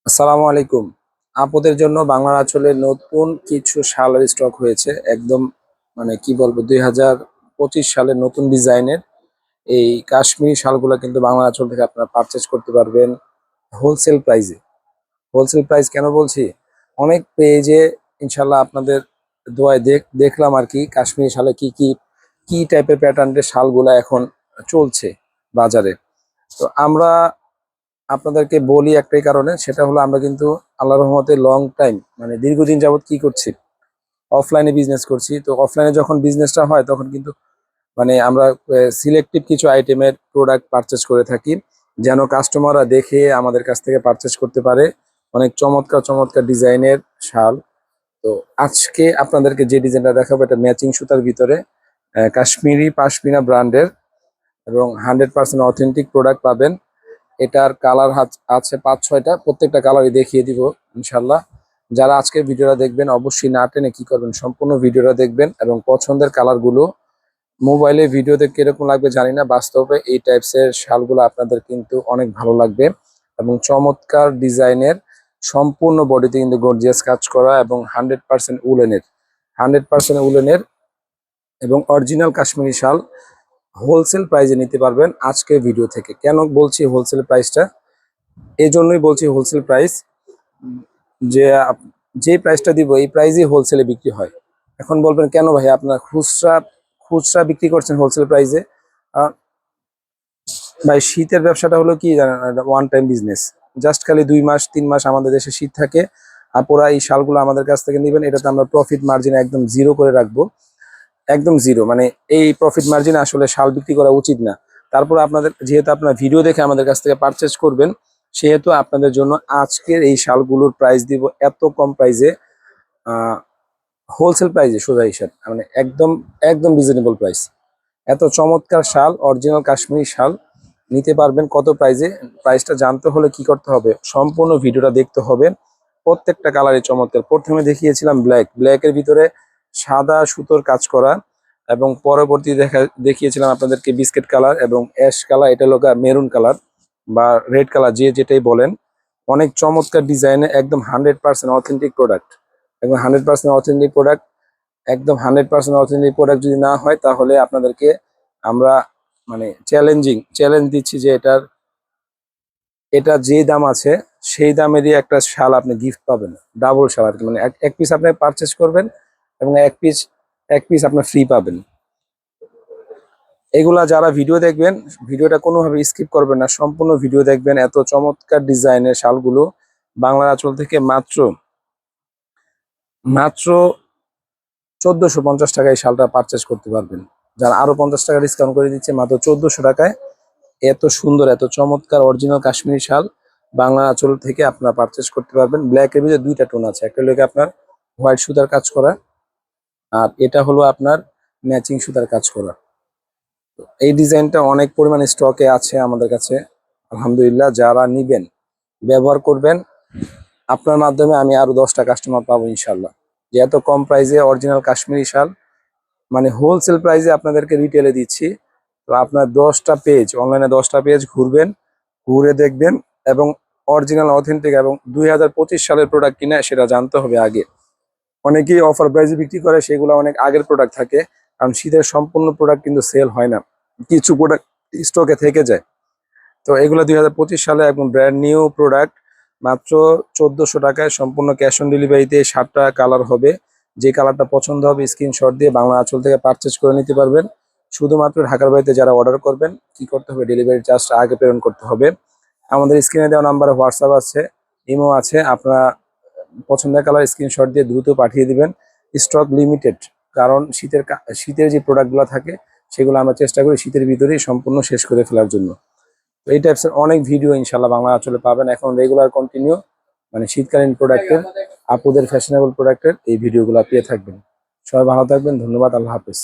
আসসালামু আলাইকুম। আপনাদের জন্য বাংলার আঁচলে নতুন কিছু শালের স্টক হয়েছে। একদম মানে কি বলবো, 2025 সালের নতুন ডিজাইনের এই কাশ্মীরি শালগুলো কিন্তু বাংলা আঁচল থেকে আপনারা পারচেজ করতে পারবেন হোলসেল প্রাইসে। হোলসেল প্রাইস কেন বলছি, অনেক পেজে ইনশাল্লাহ আপনাদের দোয়ায় দেখলাম আর কি কাশ্মীরি শালে কি কি কি টাইপের প্যাটার্নের শালগুলা এখন চলছে বাজারে। তো আমরা আপনাদেরকে বলি একটাই কারণে, সেটা হলো আমরা কিন্তু আল্লাহর রহমতে লং টাইম মানে দীর্ঘদিন যাবত কি করছি, অফলাইনে বিজনেস করছি। তো অফলাইনে যখন বিজনেসটা হয় তখন কিন্তু মানে আমরা সিলেক্টিভ কিছু আইটেমের প্রোডাক্ট পারচেজ করে থাকি, যেন কাস্টমাররা দেখে আমাদের কাছ থেকে পারচেজ করতে পারে অনেক চমৎকার চমৎকার ডিজাইনের শাল। তো আজকে আপনাদেরকে যে ডিজাইনটা দেখাবো, এটা ম্যাচিং সুতার ভিতরে কাশ্মীরি পাশমিনা ব্র্যান্ডের এবং 100% অথেন্টিক প্রোডাক্ট পাবেন। এটার কালার আছে 5-6টা, প্রত্যেকটা কালারই দেখিয়ে দিব ইনশাল্লাহ। যারা আজকের ভিডিওটা দেখবেন অবশ্যই না টেনে কি করবেন, সম্পূর্ণ ভিডিওটা দেখবেন এবং পছন্দের কালারগুলো, মোবাইলে ভিডিওতে কিরকম লাগবে জানি না, বাস্তবে এই টাইপসের শালগুলো আপনাদের কিন্তু অনেক ভালো লাগবে এবং চমৎকার ডিজাইনের, সম্পূর্ণ বডিতে কিন্তু গর্জিয়াস কাজ করা এবং 100% উলেনের এবং অরিজিনাল কাশ্মীরি শাল হোলসেল প্রাইসে নিতে পারবেন আজকের ভিডিও থেকে। কেন বলছি হোলসেল প্রাইসটা, এই জন্যই বলছি হোলসেল প্রাইস, যে যে প্রাইসটা দিব এই প্রাইসই হোলসেলে বিক্রি হয়। এখন বলবেন কেন ভাই আপনার খুচরা খুচরা বিক্রি করছেন হোলসেল প্রাইসে? ভাই শীতের ব্যবসাটা হলো কি জানেন, ওয়ান টাইম বিজনেস। জাস্ট খালি 2 মাস 3 মাস আমাদের দেশে শীত থাকে, আপনারা এই শালগুলো আমাদের কাছ থেকে নেবেন, এটাতে আমরা প্রফিট মার্জিন একদম জিরো করে রাখবো, একদম জিরো। মানে এই প্রফিট মার্জিন আসলে শাল বিক্রি করা উচিত না। তারপর আপনাদের যেহেতু আপনার ভিডিও দেখে আমাদের কাছ থেকে পারচেজ করবেন, সেহেতু আপনাদের জন্য আজকের এই শালগুলোর প্রাইস দিব এত কম প্রাইসে, হোলসেল প্রাইসে, সোজা হিসাব মানে একদম একদম রিজনেবল প্রাইস। এত চমৎকার শাল, অরিজিনাল কাশ্মীরি শাল নিতে পারবেন কত প্রাইসে। প্রাইসটা জানতে হলে কি করতে হবে, সম্পূর্ণ ভিডিওটা দেখতে হবে। প্রত্যেকটা কালারে চমৎকার। প্রথমে দেখিয়েছিলাম ব্ল্যাকের ভিতরে সাদা সুতোর কাজ করা, এবং পরবর্তী দেখিয়েছিলাম আপনাদেরকে বিস্কিট কালার এবং অ্যাশ কালার, এটা হলো মেরুন কালার বা রেড কালার, যে যেটাই বলেন। অনেক চমৎকার ডিজাইনে একদম 100% অথেন্টিক প্রোডাক্ট, একদম 100% অথেন্টিক প্রোডাক্ট। একদম 100% অথেন্টিক প্রোডাক্ট যদি না হয় তাহলে আপনাদেরকে আমরা মানে চ্যালেঞ্জ দিচ্ছি যে এটা যে দাম আছে সেই দামেরই একটা শাল আপনি গিফট পাবেন, ডাবল শাল আর কি। মানে এক পিস আপনি পারচেস করবেন এবং এক পিস আপনার ফ্রি পাবেন। এগুলা যারা ভিডিও দেখবেন, ভিডিওটা কোনোভাবে স্কিপ করবেন না, সম্পূর্ণ ভিডিও দেখবেন। এত চমৎকার ডিজাইনের শালগুলো বাংলার আঁচল থেকে মাত্র মাত্র 1450 টাকায় এই শালটা পারচেস করতে পারবেন। যারা আরো 50 টাকা ডিসকাউন্ট করে দিচ্ছে, মাত্র 1400 টাকায় এত সুন্দর এত চমৎকার অরিজিনাল কাশ্মীরি শাল বাংলা আঁচল থেকে আপনারা পারচেস করতে পারবেন। ব্ল্যাক এর ভিতরে 2টা টোন আছে, একটা হলো আপনার হোয়াইট সুতার কাজ করা, আর এটা হলো আপনার ম্যাচিং সুতার কাজ করা। এই ডিজাইনটা অনেক পরিমাণে স্টকে আছে আমাদের কাছে আলহামদুলিল্লাহ। যারা নিবেন, ব্যবহার করবেন, আপনার মাধ্যমে আমি আরো 10টা কাস্টমার পাবো ইনশাল্লাহ। যে এত কম প্রাইসে অরিজিনাল কাশ্মীরি শাল, মানে হোলসেল প্রাইসে আপনাদেরকে রিটেলে দিচ্ছি। তো আপনার 10টা পেজ, অনলাইনে 10টা পেজ ঘুরবেন, ঘুরে দেখবেন এবং অরিজিনাল অথেন্টিক এবং 2025 সালের প্রোডাক্ট কিনা সেটা জানতে হবে আগে। অনেকেই অফার প্রাইসে বিক্রি করে, সেগুলো অনেক আগের প্রোডাক্ট থাকে, কারণ শীতের সম্পূর্ণ প্রোডাক্ট কিন্তু সেল হয় না, কিছু প্রোডাক্ট স্টকে থেকে যায়। তো এগুলো 2025 সালে একদম ব্র্যান্ড নিউ প্রোডাক্ট, মাত্র 1400 টাকায় সম্পূর্ণ ক্যাশ অন ডেলিভারিতে 7টা কালার হবে। যে কালারটা পছন্দ হবে স্ক্রিনশট দিয়ে বাংলা আঁচল থেকে পারচেজ করে নিতে পারবেন। শুধুমাত্র ঢাকার বাড়িতে যারা অর্ডার করবেন কি করতে হবে, ডেলিভারি চার্জটা আগে প্রেরণ করতে হবে। আমাদের স্ক্রিনে দেওয়া নাম্বারে হোয়াটসঅ্যাপ আছে, ইমো আছে, আপনারা পছন্দের কালার স্ক্রিনশট দিয়ে দ্রুত পাঠিয়ে দিবেন। স্টক লিমিটেড, কারণ শীতের যে প্রোডাক্টগুলো থাকে সেগুলো আমরা চেষ্টা করি শীতের ভিতরেই সম্পূর্ণ শেষ করে ফেলার জন্য। তো এই টাইপসের অনেক ভিডিও ইনশাল্লাহ বাংলা আঁচলে পাবেন এখন রেগুলার কন্টিনিউ, মানে শীতকালীন প্রোডাক্টের, আপুদের ফ্যাশনেবল প্রোডাক্টের এই ভিডিওগুলো পেয়ে থাকবেন। সবাই ভালো থাকবেন, ধন্যবাদ, আল্লাহ হাফেজ।